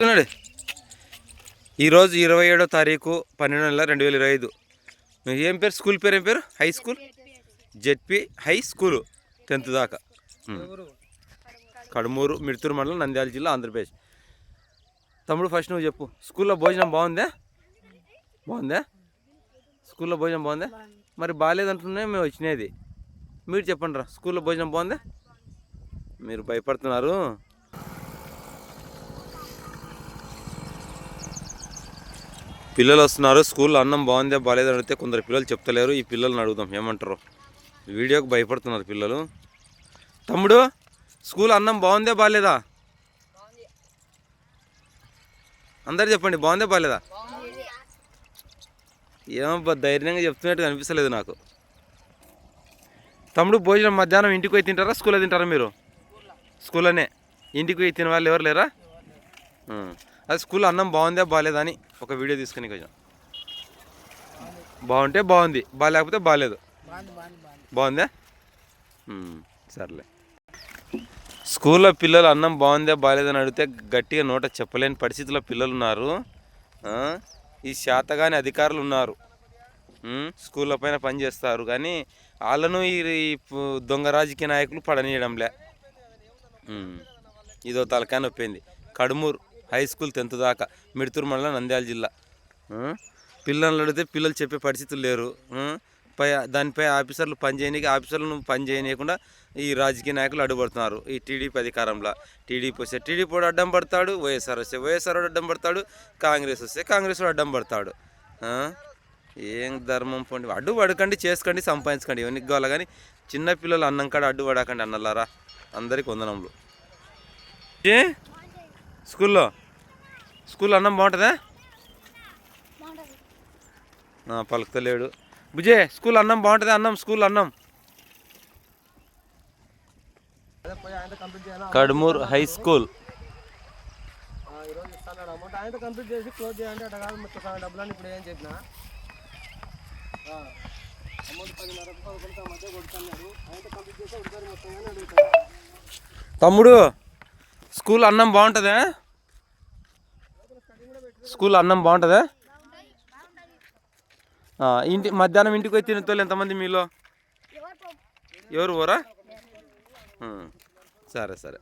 చూడండి, ఈరోజు 27వ తారీఖు 12 నెల 2025. ఏం పేరు స్కూల్ పేరు? ఏం పేరు? High school ZP high school 10th దాకా. కడుమూరు, మిడ్తూరు మండలం, నంద్యాల జిల్లా, ఆంధ్రప్రదేశ్. తమ్ముడు ఫస్ట్ నువ్వు చెప్పు, స్కూల్లో భోజనం బాగుందా? బాగుందా? స్కూల్లో భోజనం బాగుందా? మరి బాగాలేదంటున్నాయి మేము వచ్చినది. మీరు చెప్పండి రా, స్కూల్లో భోజనం బాగుందా? మీరు భయపడుతున్నారు. పిల్లలు వస్తున్నారు. స్కూల్లో అన్నం బాగుందా బాగాలేదని అడిగితే కొందరు పిల్లలు చెప్తలేరు. ఈ పిల్లల్ని అడుగుదాం ఏమంటారు. వీడియోకి భయపడుతున్నారు పిల్లలు. తమ్ముడు, స్కూల్ అన్నం బాగుందా బాగాలేదా? అందరు చెప్పండి, బాగుందా బాగాలేదా? ఏమబ్బా ధైర్యంగా చెప్తున్నట్టు అనిపిస్తలేదు నాకు. తమ్ముడు, భోజనం మధ్యాహ్నం ఇంటికి పోయి తింటారా, స్కూల్లో తింటారా? మీరు స్కూల్లోనే. ఇంటికి పోయి తినే వాళ్ళు ఎవరు లేరా? అది స్కూల్లో అన్నం బాగుందా బాగాలేదా అని ఒక వీడియో తీసుకుని కొంచెం. బాగుంటే బాగుంది, బాగాలేకపోతే బాగాలేదు. బాగుందా? సర్లే. స్కూల్లో పిల్లలు అన్నం బాగుందా బాగాలేదని అడిగితే గట్టిగా నోట చెప్పలేని పరిస్థితుల్లో పిల్లలు ఉన్నారు. ఈ శాతగాని అధికారులు ఉన్నారు, స్కూళ్ళ పైన పనిచేస్తారు. కానీ వాళ్ళను ఈ దొంగ రాజకీయ నాయకులు పడనీయడంలే. ఇదో తలకాయ నొప్పింది. కడుమూరు హై స్కూల్ 10th దాకా, మిడ్తూరు మండలం, నంద్యాల జిల్లా. పిల్లలు అడిగితే పిల్లలు చెప్పే పరిస్థితులు లేరు. దానిపై ఆఫీసర్లు ఆఫీసర్లను పని చేయనీయకుండా ఈ రాజకీయ నాయకులు అడ్డుపడుతున్నారు. ఈ టీడీపీ అధికారంలో టీడీపీ వస్తే టీడీపీ వాడు అడ్డం పడతాడు, వైఎస్ఆర్ వస్తే వైఎస్ఆర్ వాడు అడ్డం పడతాడు, కాంగ్రెస్ వస్తే కాంగ్రెస్ వాడు అడ్డం పడతాడు. ఏం ధర్మం పండి. అడ్డు పడకండి, చేసుకోండి, సంపాదించకండి, ఇవన్నీ కావాలి. కానీ చిన్నపిల్లలు అన్నం కాడ అడ్డు పడకండి అన్నలారా. అందరికి వందనములు. స్కూల్లో అన్నం బాగుంటుందా? పలుకుతలేడు. బుజే, స్కూల్ అన్నం బాగుంటుందా? స్కూల్ అన్నం. కడుమూరు హై స్కూల్. తమ్ముడు, స్కూల్ అన్నం బాగుంటుందా? స్కూల్ అన్నం బాగుంటుందా? మధ్యాహ్నం ఇంటికి వచ్చి తినేతోళ్ళు ఎంతమంది మీలో? ఎవరు పోరా? సరే సరే.